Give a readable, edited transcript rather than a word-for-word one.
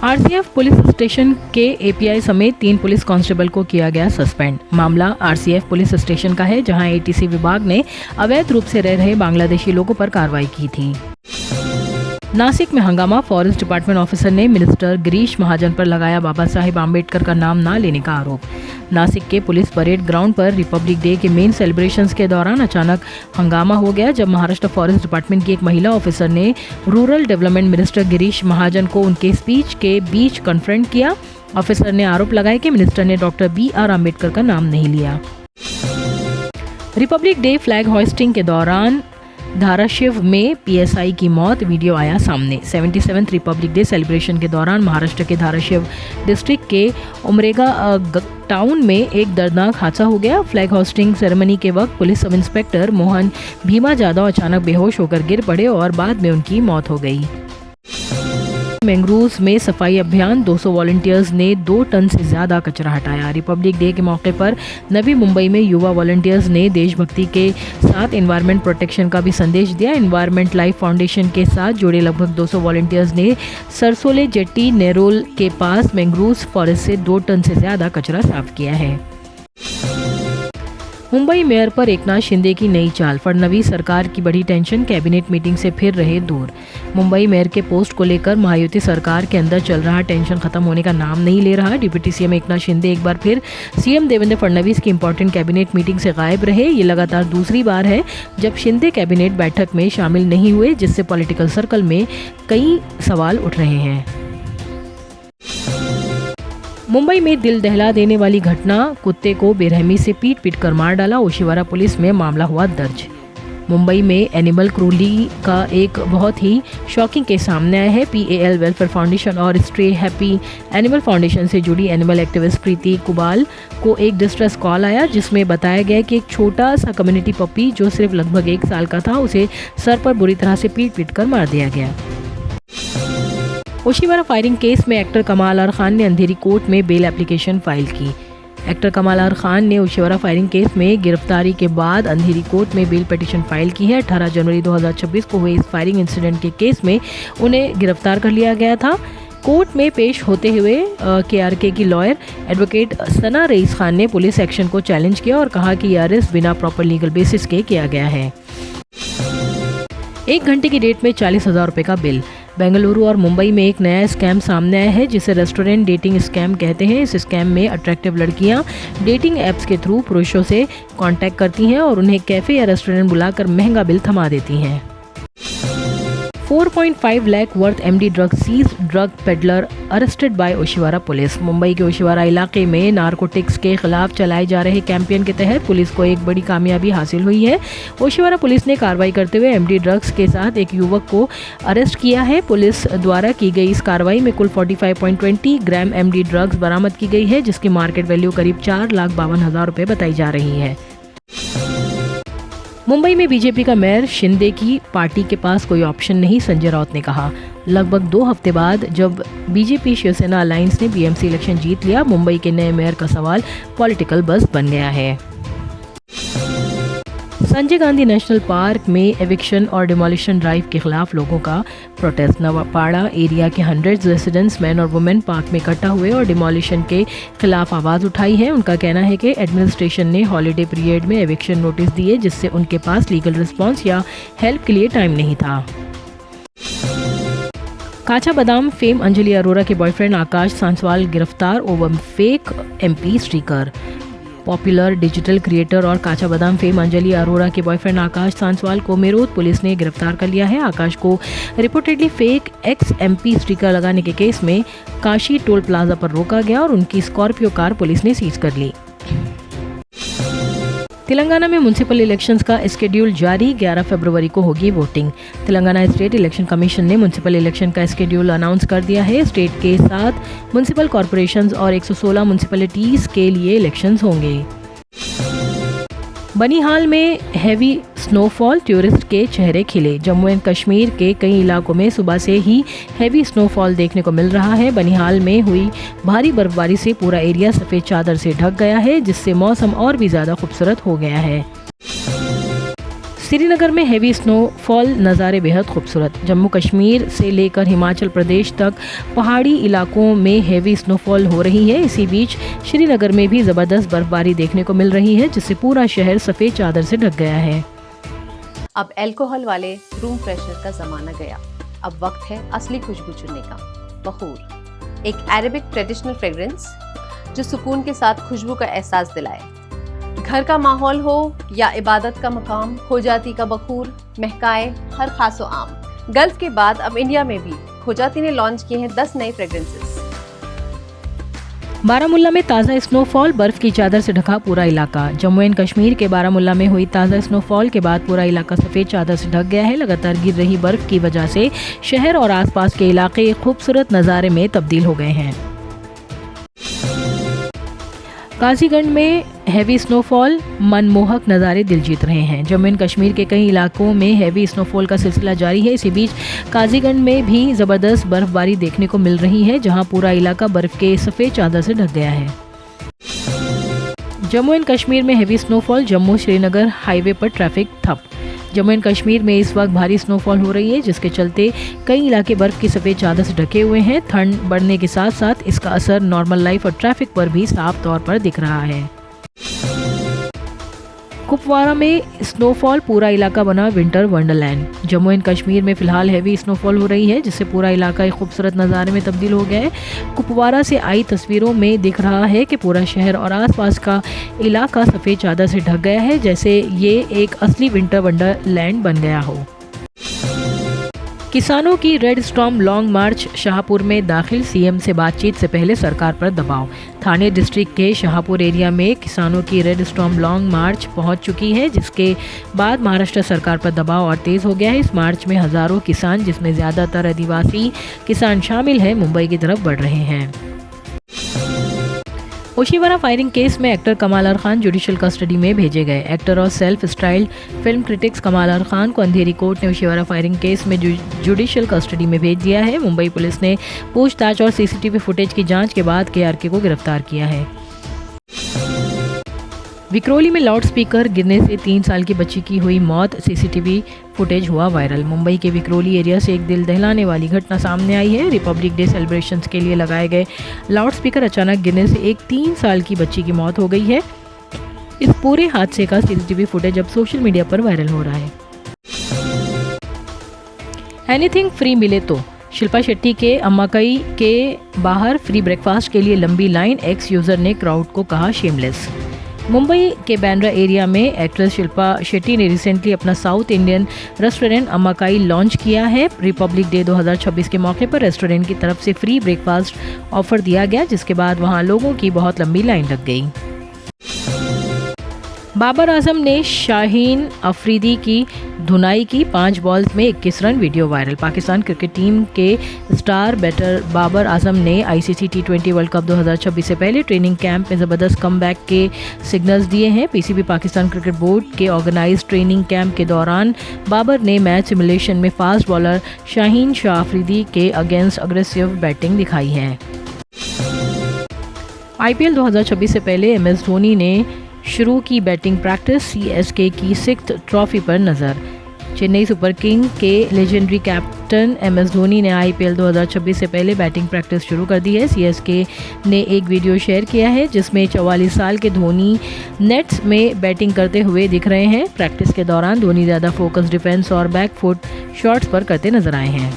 RCF police station के API समेत 3 police constable को किया गया सस्पेंड। मामला आरसीएफ पुलिस स्टेशन का है, जहां एटीसी विभाग ने अवैध रूप से रह रहे बांग्लादेशी लोगों पर कार्रवाई की थी। नासिक में हंगामा, फॉरेस्ट डिपार्टमेंट ऑफिसर ने मिनिस्टर गिरीश महाजन पर लगाया बाबा साहेब आम्बेडकर का नाम ना लेने का आरोप। नासिक के पुलिस परेड ग्राउंड पर रिपब्लिक डे के मेन सेलिब्रेशंस के दौरान अचानक हंगामा हो गया, जब महाराष्ट्र फॉरेस्ट डिपार्टमेंट की एक महिला ऑफिसर ने rural development minister Girish Mahajan को उनके स्पीच के बीच कन्फ्रंट किया। ऑफिसर ने आरोप लगाया कि मिनिस्टर ने डॉक्टर BR अम्बेडकर का नाम नहीं लिया। रिपब्लिक डे फ्लैग होइस्टिंग के दौरान धाराशिव में PSI की मौत, वीडियो आया सामने। 77th रिपब्लिक डे सेलिब्रेशन के दौरान महाराष्ट्र के धाराशिव डिस्ट्रिक्ट के उमरेगा टाउन में एक दर्दनाक हादसा हो गया। फ्लैग होस्टिंग सेरेमनी के वक्त police sub inspector Mohan Bhima Jadhav अचानक बेहोश होकर गिर पड़े और बाद में उनकी मौत हो गई। मैंग्रोव्स में सफाई अभियान, 200 वॉलंटियर्स ने 2 टन से ज्यादा कचरा हटाया। रिपब्लिक डे के मौके पर नवी मुंबई में युवा वॉलंटियर्स ने देशभक्ति के साथ एनवायरनमेंट प्रोटेक्शन का भी संदेश दिया। एनवायरनमेंट लाइफ फाउंडेशन के साथ जुड़े लगभग 200 वॉलंटियर्स ने सरसोले जेट्टी नेरोल के पास मैंग्रोव्स फॉरेस्ट से 2 टन से ज्यादा कचरा साफ किया है। मुंबई मेयर पर एकनाथ शिंदे की नई चाल, फडणवीस सरकार की बड़ी टेंशन, कैबिनेट मीटिंग से फिर रहे दूर। मुंबई मेयर के पोस्ट को लेकर महायुति सरकार के अंदर चल रहा टेंशन खत्म होने का नाम नहीं ले रहा। डिप्टी सीएम एकनाथ शिंदे एक बार फिर सीएम देवेंद्र फडणवीस की इंपॉर्टेंट कैबिनेट मीटिंग से गायब रहे। ये लगातार दूसरी बार है जब शिंदे कैबिनेट बैठक में शामिल नहीं हुए, जिससे पॉलिटिकल सर्कल में कई सवाल उठ रहे हैं। मुंबई में दिल दहला देने वाली घटना, कुत्ते को बेरहमी से पीट कर मार डाला, ओशिवारा पुलिस में मामला हुआ दर्ज। मुंबई में एनिमल क्रूरली का एक बहुत ही शॉकिंग केस सामने आया है। PAL वेलफेयर फाउंडेशन और स्ट्रे हैप्पी एनिमल फाउंडेशन से जुड़ी एनिमल एक्टिविस्ट प्रीति कुबाल को एक डिस्ट्रेस कॉल आया, जिसमें बताया गया कि एक छोटा सा कम्युनिटी पपी जो सिर्फ लगभग 1 साल का था, उसे सर पर बुरी तरह से पीट कर मार दिया गया। ओशिवारा फायरिंग केस में एक्टर कमाल आर खान ने अंधेरी कोर्ट में बेल एप्लीकेशन फाइल की। एक्टर कमाल आर खान ने ओशिवारा फायरिंग केस में गिरफ्तारी के बाद अंधेरी कोर्ट में बेल पिटीशन फाइल की है। 18 जनवरी 2026 को हुए इस फायरिंग इंसिडेंट के केस में उन्हें गिरफ्तार कर लिया गया था। कोर्ट में पेश होते हुए KRK की लॉयर एडवोकेट सना रईस खान ने पुलिस एक्शन को चैलेंज किया और कहा कि यह अरेस्ट बिना प्रॉपर लीगल बेसिस के किया गया है। 1 घंटे की डेट में 40,000 रुपये का बिल। बेंगलुरु और मुंबई में एक नया स्कैम सामने आया है, जिसे रेस्टोरेंट डेटिंग स्कैम कहते हैं। इस स्कैम में अट्रैक्टिव लड़कियां डेटिंग ऐप्स के थ्रू पुरुषों से कांटेक्ट करती हैं और उन्हें कैफे या रेस्टोरेंट बुलाकर महंगा बिल थमा देती हैं। 4.5 lakh worth MD drug seize, drug peddler arrested by Oshiwara police. Mumbai के ओशिवारा इलाके में नारकोटिक्स के खिलाफ चलाए जा रहे कैंपेन के तहत पुलिस को एक बड़ी कामयाबी हासिल हुई है। ओशिवारा पुलिस ने कार्रवाई करते हुए MD ड्रग्स के साथ एक युवक को अरेस्ट किया है। पुलिस द्वारा की गई इस कार्रवाई में कुल 45.20 ग्राम MD ड्रग्स बरामद की गई है, जिसकी मार्केट वैल्यू करीब 4,52,000 रुपये बताई जा रही है। मुंबई में बीजेपी का मेयर शिंदे की पार्टी के पास कोई ऑप्शन नहीं, संजय राउत ने कहा। लगभग 2 हफ्ते बाद जब बीजेपी शिवसेना अलायंस ने BMC इलेक्शन जीत लिया, मुंबई के नए मेयर का सवाल पॉलिटिकल बस बन गया है। संजय गांधी नेशनल पार्क में एविक्शन और डिमोलिशन ड्राइव के खिलाफ लोगों का प्रोटेस्ट। नवापाड़ा एरिया के 100 रेजिडेंट्स मैन और वुमेन पार्क में इकट्ठा हुए और डिमोलिशन के खिलाफ आवाज़ उठाई है। उनका कहना है कि एडमिनिस्ट्रेशन ने हॉलीडे पीरियड में एविक्शन नोटिस दिए, जिससे उनके पास लीगल रिस्पॉन्स या हेल्प के लिए टाइम नहीं था। काचा बादाम फेम अंजलि अरोरा के बॉयफ्रेंड आकाश सांसवाल गिरफ्तार over fake MP sticker. Popular digital creator और काचा बादाम फेम अंजलि अरोरा के बॉयफ्रेंड आकाश सांसवाल को मेरठ पुलिस ने गिरफ्तार कर लिया है। आकाश को रिपोर्टेडली फेक MP स्टिकर लगाने के केस में काशी टोल प्लाजा पर रोका गया और उनकी स्कॉर्पियो कार पुलिस ने सीज कर ली। तेलंगाना में म्युनिसिपल इलेक्शंस का स्केड्यूल जारी, 11 फरवरी को होगी voting. Telangana state election commission ने म्युनिसिपल इलेक्शन का स्केड्यूल अनाउंस कर दिया है। स्टेट के 7 म्युनिसिपल कॉर्पोरेशंस और 116 म्युनिसिपैलिटीज के लिए इलेक्शंस होंगे। बनिहाल में हैवी स्नोफॉल, टूरिस्ट के चेहरे खिले। जम्मू एंड कश्मीर के कई इलाकों में सुबह से ही हैवी स्नोफॉल देखने को मिल रहा है। बनिहाल में हुई भारी बर्फबारी से पूरा एरिया सफ़ेद चादर से ढक गया है, जिससे मौसम और भी ज़्यादा खूबसूरत हो गया है। श्रीनगर में हेवी स्नोफॉल नज़ारे बेहद खूबसूरत। जम्मू कश्मीर से लेकर हिमाचल प्रदेश तक पहाड़ी इलाकों में हेवी स्नोफॉल हो रही है। इसी बीच श्रीनगर में भी ज़बरदस्त बर्फबारी देखने को मिल रही है, जिससे पूरा शहर सफ़ेद चादर से ढक गया है। अब अल्कोहल वाले रूम फ्रेशनर का ज़माना गया। अब वक्त है असली खुशबू चुनने का। बखूर, एक अरेबिक ट्रेडिशनल फ्रेग्रेंस जो सुकून के साथ खुशबू का एहसास दिलाए। घर का माहौल हो या इबादत का मकाम, खोजाती का बखूर महकाए हर खासो आम। गल्फ के बाद अब इंडिया में भी खोजाती ने लॉन्च किए हैं 10 नए फ्रेग्रेंसेस। बारामुल्ला में ताज़ा स्नोफॉल, बर्फ की चादर से ढका पूरा इलाका। जम्मू एंड कश्मीर के बारामुल्ला में हुई ताज़ा स्नोफॉल के बाद पूरा इलाका सफ़ेद चादर से ढक गया है। लगातार गिर रही बर्फ की वजह से शहर और आसपास के इलाके एक खूबसूरत नज़ारे में तब्दील हो गए हैं। काजीगंज में हैवी स्नोफॉल, मनमोहक नज़ारे दिल जीत रहे हैं। जम्मू एंड कश्मीर के कई इलाकों में हैवी स्नोफॉल का सिलसिला जारी है। इसी बीच काजीगंज में भी ज़बरदस्त बर्फबारी देखने को मिल रही है, जहां पूरा इलाका बर्फ के सफ़ेद चादर से ढक गया है। जम्मू एंड कश्मीर में heavy snowfall, Jammu Srinagar highway पर ट्रैफिक ठप। जम्मू एंड कश्मीर में इस वक्त भारी स्नोफॉल हो रही है, जिसके चलते कई इलाके बर्फ की सफ़ेद चादर से ढके हुए हैं। ठंड बढ़ने के साथ साथ इसका असर नॉर्मल लाइफ और ट्रैफिक पर भी साफ तौर पर दिख रहा है। कुपवारा में स्नोफॉल, पूरा इलाका बना winter Wonderland. Jammu and Kashmir में फिलहाल हैवी स्नोफॉल हो रही है, जिससे पूरा इलाका एक खूबसूरत नज़ारे में तब्दील हो गया है। कुपवारा से आई तस्वीरों में दिख रहा है कि पूरा शहर और आसपास का इलाका सफ़ेद चादर से ढक गया है, जैसे ये एक असली विंटर वंडरलैंड बन गया हो। किसानों की रेड स्टॉर्म लॉन्ग मार्च शाहपुर में दाखिल, सीएम से बातचीत से पहले सरकार पर दबाव। थाने डिस्ट्रिक्ट के शाहपुर एरिया में किसानों की रेड स्टॉर्म लॉन्ग मार्च पहुंच चुकी है, जिसके बाद महाराष्ट्र सरकार पर दबाव और तेज हो गया है। इस मार्च में हजारों किसान, जिसमें ज़्यादातर आदिवासी किसान शामिल हैं, मुंबई की तरफ बढ़ रहे हैं। ओशिवारा फायरिंग केस में एक्टर कमाल आर खान जुडिशियल कस्टडी में भेजे गए। एक्टर और सेल्फ स्टाइल्ड फिल्म क्रिटिक्स कमाल आर खान को अंधेरी कोर्ट ने ओशिवारा फायरिंग केस में जुडिशियल कस्टडी में भेज दिया है। मुंबई पुलिस ने पूछताछ और सीसीटीवी फुटेज की जांच के बाद केआरके को गिरफ्तार किया है। विक्रोली में लाउडस्पीकर गिरने से 3 साल की बच्ची की हुई मौत, सीसीटीवी फुटेज हुआ वायरल। मुंबई के विक्रोली एरिया से एक दिल दहलाने वाली घटना सामने आई है। रिपब्लिक डे सेलिब्रेशंस के लिए लगाए गए लाउडस्पीकर अचानक गिरने से एक 3 साल की बच्ची की मौत हो गई है। इस पूरे हादसे का सीसीटीवी फुटेज अब सोशल मीडिया पर वायरल हो रहा है। एनीथिंग फ्री मिले तो, शिल्पा शेट्टी के अम्माकई के बाहर फ्री ब्रेकफास्ट के लिए लंबी लाइन, एक्स यूजर ने क्राउड को कहा शेमलेस। मुंबई के बांद्रा एरिया में एक्ट्रेस शिल्पा शेट्टी ने रिसेंटली अपना साउथ इंडियन रेस्टोरेंट अम्माकई लॉन्च किया है। रिपब्लिक डे 2026 के मौके पर रेस्टोरेंट की तरफ से फ्री ब्रेकफास्ट ऑफर दिया गया, जिसके बाद वहां लोगों की बहुत लंबी लाइन लग गई। बाबर आजम ने शाहीन अफरीदी की धुनाई की, 5 बॉल्स में 21 run, video viral. Pakistan cricket team के स्टार बैटर बाबर आजम ने आईसीसी T20 वर्ल्ड कप 2026 से पहले ट्रेनिंग कैंप में ज़बरदस्त कमबैक के सिग्नल्स दिए हैं। पीसीबी पाकिस्तान क्रिकेट बोर्ड के ऑर्गेनाइज्ड ट्रेनिंग कैंप के दौरान बाबर ने मैच सिमुलेशन में फास्ट बॉलर शाहीन शाह अफरीदी के अगेंस्ट अग्रेसिव बैटिंग दिखाई है। आईपीएल 2026 से पहले एमएस धोनी ने शुरू की बैटिंग प्रैक्टिस, सीएसके की 6th ट्रॉफी पर नज़र। चेन्नई सुपर किंग के लेजेंडरी कैप्टन एमएस धोनी ने आईपीएल 2026 से पहले बैटिंग प्रैक्टिस शुरू कर दी है। सीएसके ने एक वीडियो शेयर किया है, जिसमें 44 साल के धोनी नेट्स में बैटिंग करते हुए दिख रहे हैं। प्रैक्टिस के दौरान धोनी ज़्यादा फोकस डिफेंस और बैक फुट शॉट्स पर करते नजर आए हैं।